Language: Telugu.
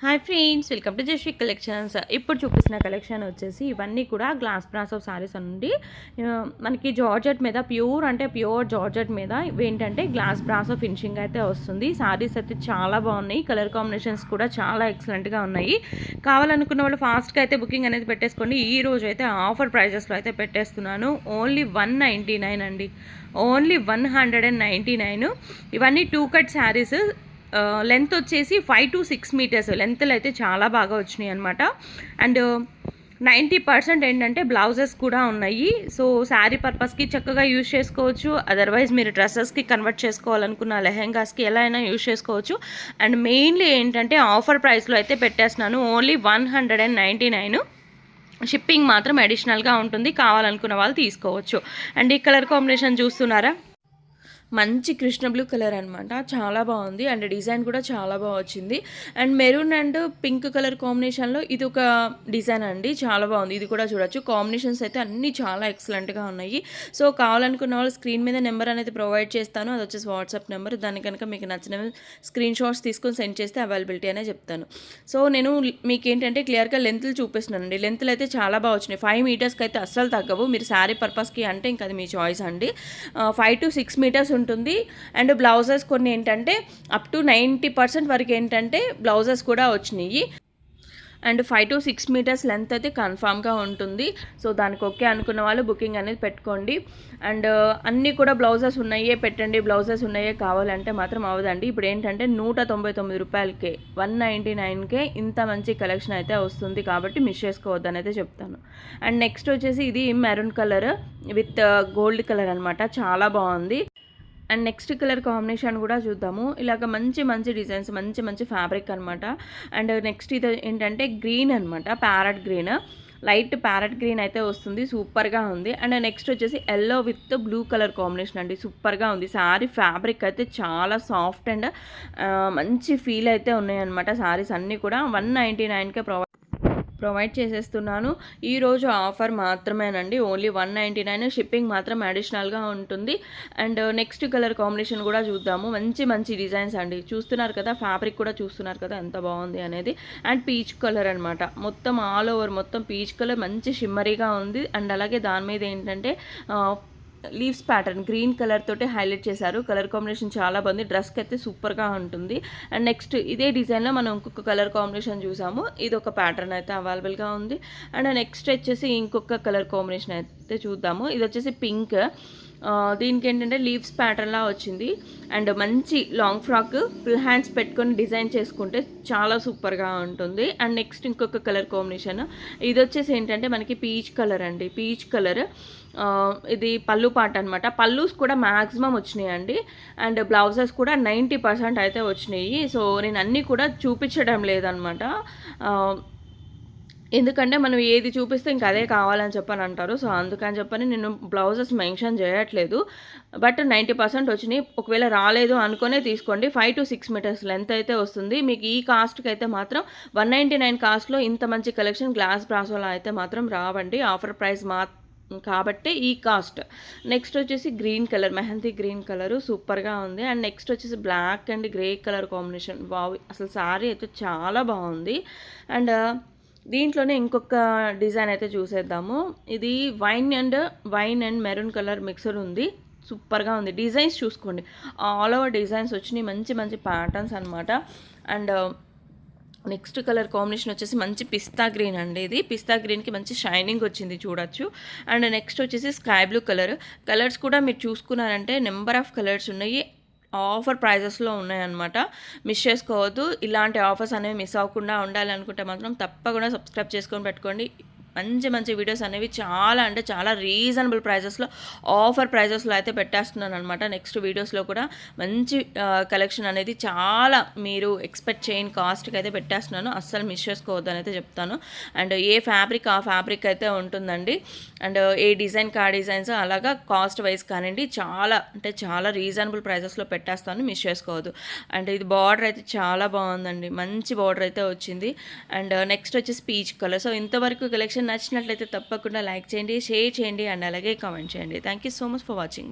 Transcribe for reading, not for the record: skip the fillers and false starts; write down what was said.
Hi friends, welcome to Jasvi collections. ఇప్పుడు చూపిస్తున్న కలెక్షన్ వచ్చేసి ఇవన్నీ కూడా గ్లాస్ బ్రాస్ ఆఫ్ సారీస్ అండి. మనకి జార్జెట్ మీద ప్యూర్ అంటే ప్యూర్ జార్జెట్ మీద ఏంటంటే గ్లాస్ బ్రాస్ ఆఫ్ ఫినిషింగ్ అయితే వస్తుంది. సారీస్ అయితే చాలా బాగున్నాయి. కలర్ కాంబినేషన్స్ కూడా చాలా ఎక్సలెంట్గా ఉన్నాయి. కావాలనుకున్న వాళ్ళు ఫాస్ట్గా అయితే బుకింగ్ అనేది పెట్టేసుకోండి. ఈ రోజు అయితే ఆఫర్ ప్రైజెస్లో అయితే పెట్టేస్తున్నాను. ఓన్లీ 199 అండి, ఓన్లీ 199. ఇవన్నీ 2 కట్ శారీస్. లెంత్ వచ్చేసి 5 to 6 మీటర్స్ లెంత్లు అయితే చాలా బాగా వచ్చినాయి అనమాట. అండ్ 90% ఏంటంటే బ్లౌజెస్ కూడా ఉన్నాయి. సో శారీ పర్పస్కి చక్కగా యూజ్ చేసుకోవచ్చు. అదర్వైజ్ మీరు డ్రెస్సెస్కి కన్వర్ట్ చేసుకోవాలనుకున్న లెహెంగాస్కి ఎలా అయినా యూజ్ చేసుకోవచ్చు. అండ్ మెయిన్లీ ఏంటంటే ఆఫర్ ప్రైస్లో అయితే పెట్టేస్తున్నాను. ఓన్లీ 199. షిప్పింగ్ మాత్రం అడిషనల్గా ఉంటుంది. కావాలనుకున్న వాళ్ళు తీసుకోవచ్చు. అండ్ ఈ కలర్ కాంబినేషన్ చూస్తున్నారా, మంచి కృష్ణ బ్లూ కలర్ అనమాట. చాలా బాగుంది. అండ్ డిజైన్ కూడా చాలా బాగా వచ్చింది. And maroon and pink colour కాంబినేషన్లో ఇది ఒక డిజైన్ అండి, చాలా బాగుంది. ఇది కూడా చూడొచ్చు. కాంబినేషన్స్ అయితే అన్నీ చాలా ఎక్సలెంట్గా ఉన్నాయి. సో కావాలనుకున్న వాళ్ళు స్క్రీన్ మీద నెంబర్ అనేది ప్రొవైడ్ చేస్తాను. అది వచ్చేసి వాట్సాప్ నెంబర్. దాన్ని కనుక మీకు నచ్చిన స్క్రీన్ షాట్స్ తీసుకొని సెండ్ చేస్తే అవైలబిలిటీ అనే చెప్తాను. సో నేను మీకు ఏంటంటే క్లియర్గా లెంత్లు చూపిస్తున్నానండి. లెంత్లు అయితే చాలా బాగా వచ్చినాయి. 5 మీటర్స్కి అయితే అస్సలు తగ్గవు. మీరు శారీ పర్పస్కి అంటే ఇంకా అది మీ చాయిస్ అండి. 5 to 6 మీటర్స్ ఉంటుంది. అండ్ బ్లౌజెస్ కొన్ని ఏంటంటే అప్ టు 90% వరకు ఏంటంటే బ్లౌజెస్ కూడా వచ్చినాయి. అండ్ 5 to 6 మీటర్స్ లెంత్ అయితే కన్ఫామ్గా ఉంటుంది. సో దానికి ఓకే అనుకున్న వాళ్ళు బుకింగ్ అనేది పెట్టుకోండి. అండ్ అన్నీ కూడా బ్లౌజెస్ ఉన్నాయే పెట్టండి, బ్లౌజెస్ ఉన్నాయే కావాలంటే మాత్రం అవ్వదండి. ఇప్పుడు ఏంటంటే 199 రూపాయలకే 199కే ఇంత మంచి కలెక్షన్ అయితే వస్తుంది. కాబట్టి మిస్ చేసుకోవద్దని అయితే చెప్తాను. అండ్ నెక్స్ట్ వచ్చేసి ఇది maroon colour with gold colour అనమాట. చాలా బాగుంది. అండ్ నెక్స్ట్ కలర్ కాంబినేషన్ కూడా చూద్దాము. ఇలాగ మంచి మంచి డిజైన్స్, మంచి మంచి ఫ్యాబ్రిక్ అనమాట. అండ్ నెక్స్ట్ ఇది ఏంటంటే గ్రీన్ అనమాట, parrot green, light parrot green అయితే వస్తుంది. సూపర్గా ఉంది. అండ్ నెక్స్ట్ వచ్చేసి yellow with blue colour combination అండి. సూపర్గా ఉంది. శారీ ఫ్యాబ్రిక్ అయితే చాలా సాఫ్ట్ అండ్ మంచి ఫీల్ అయితే ఉన్నాయన్నమాట. శారీస్ అన్నీ కూడా 199కే ప్రొవైడ్ చేసేస్తున్నాను. ఈరోజు ఆఫర్ మాత్రమేనండి. ఓన్లీ 199. షిప్పింగ్ మాత్రం అడిషనల్గా ఉంటుంది. అండ్ నెక్స్ట్ కలర్ కాంబినేషన్ కూడా చూద్దాము. మంచి మంచి డిజైన్స్ అండి. చూస్తున్నారు కదా, ఫ్యాబ్రిక్ కూడా చూస్తున్నారు కదా ఎంత బాగుంది అనేది. అండ్ పీచ్ కలర్ అనమాట. మొత్తం ఆల్ ఓవర్ మొత్తం పీచ్ కలర్ మంచి షిమ్మరీగా ఉంది. అండ్ అలాగే దాని మీద ఏంటంటే లీవ్స్ ప్యాటర్న్ గ్రీన్ కలర్ తోటి హైలైట్ చేశారు. కలర్ కాంబినేషన్ చాలా బాగుంది. డ్రెస్కి అయితే సూపర్గా ఉంటుంది. అండ్ నెక్స్ట్ ఇదే డిజైన్లో మనం ఇంకొక కలర్ కాంబినేషన్ చూసాము. ఇది ఒక ప్యాటర్న్ అయితే అవైలబుల్గా ఉంది. అండ్ నెక్స్ట్ వచ్చేసి ఇంకొక కలర్ కాంబినేషన్ అయితే చూద్దాము. ఇది వచ్చేసి పింక్. దీనికి ఏంటంటే లీవ్స్ ప్యాటర్న్లా వచ్చింది. అండ్ మంచి లాంగ్ ఫ్రాక్ ఫుల్ హ్యాండ్స్ పెట్టుకొని డిజైన్ చేసుకుంటే చాలా సూపర్గా ఉంటుంది. అండ్ నెక్స్ట్ ఇంకొక కలర్ కాంబినేషన్ ఇది వచ్చేసి ఏంటంటే మనకి పీచ్ కలర్ అండి. పీచ్ కలర్ ఇది పళ్ళు పాట అనమాట. పళ్ళుస్ కూడా మ్యాక్సిమం వచ్చినాయండి. అండ్ బ్లౌజెస్ కూడా 90% అయితే వచ్చినాయి. సో నేను అన్నీ కూడా చూపించడం లేదనమాట. ఎందుకంటే మనం ఏది చూపిస్తే ఇంక అదే కావాలని చెప్పని అంటారు. సో అందుకని చెప్పని నేను బ్లౌజెస్ మెన్షన్ చేయట్లేదు. బట్ 90% వచ్చినాయి. ఒకవేళ రాలేదు అనుకునే తీసుకోండి. 5 to 6 మీటర్స్ లెంత్ అయితే వస్తుంది. మీకు ఈ కాస్ట్కి అయితే మాత్రం 199 కాస్ట్లో ఇంత మంచి కలెక్షన్ గ్లాస్ బ్రాసోలా అయితే మాత్రం రావండి. ఆఫర్ ప్రైస్ కాబట్టి ఈ కాస్ట్. నెక్స్ట్ వచ్చేసి green colour, mehndi green colour సూపర్గా ఉంది. అండ్ నెక్స్ట్ వచ్చేసి black and grey colour combination. Wow, అసలు శారీ అయితే చాలా బాగుంది. అండ్ దీంట్లోనే ఇంకొక డిజైన్ అయితే చూసేద్దాము. ఇది wine and maroon colour mixer ఉంది. సూపర్గా ఉంది. డిజైన్స్ చూసుకోండి, ఆల్ ఓవర్ డిజైన్స్ వచ్చినాయి. మంచి మంచి ప్యాటర్న్స్ అనమాట. అండ్ నెక్స్ట్ కలర్ కాంబినేషన్ వచ్చేసి మంచి పిస్తా గ్రీన్ అండి. ఇది పిస్తా గ్రీన్కి మంచి షైనింగ్ వచ్చింది, చూడొచ్చు. అండ్ నెక్స్ట్ వచ్చేసి స్కై బ్లూ కలర్. కలర్స్ కూడా మీరు చూసుకున్నారంటే నెంబర్ ఆఫ్ కలర్స్ ఉన్నాయి. ఆఫర్ ప్రైజెస్లో ఉన్నాయన్నమాట. మిస్ చేసుకోవద్దు. ఇలాంటి ఆఫర్స్ అనేవి మిస్ అవ్వకుండా ఉండాలనుకుంటే మాత్రం తప్పకుండా సబ్స్క్రైబ్ చేసుకొని పెట్టుకోండి. మంచి మంచి వీడియోస్ అనేవి చాలా అంటే చాలా రీజనబుల్ ప్రైజెస్లో ఆఫర్ ప్రైజెస్లో అయితే పెట్టేస్తున్నాను అనమాట. నెక్స్ట్ వీడియోస్లో కూడా మంచి కలెక్షన్ అనేది చాలా మీరు ఎక్స్పెక్ట్ చేయని కాస్ట్కి అయితే పెట్టేస్తున్నాను. అస్సలు మిస్ చేసుకోవద్దని అయితే చెప్తాను. అండ్ ఏ ఫ్యాబ్రిక్ ఆ ఫ్యాబ్రిక్ అయితే ఉంటుందండి. అండ్ ఏ డిజైన్కి ఆ డిజైన్స్ అలాగా కాస్ట్ వైజ్ కానివ్వండి చాలా అంటే చాలా రీజనబుల్ ప్రైజెస్లో పెట్టేస్తాను. మిస్ చేసుకోవద్దు. అండ్ ఇది బార్డర్ అయితే చాలా బాగుందండి. మంచి బార్డర్ అయితే వచ్చింది. అండ్ నెక్స్ట్ వచ్చేసి పీచ్ కలర్. సో ఇంతవరకు కలెక్షన్ నచ్చినట్లయితే తప్పకుండా లైక్ చేయండి, షేర్ చేయండి అండ్ అలాగే కామెంట్ చేయండి. Thank you so much for watching. By.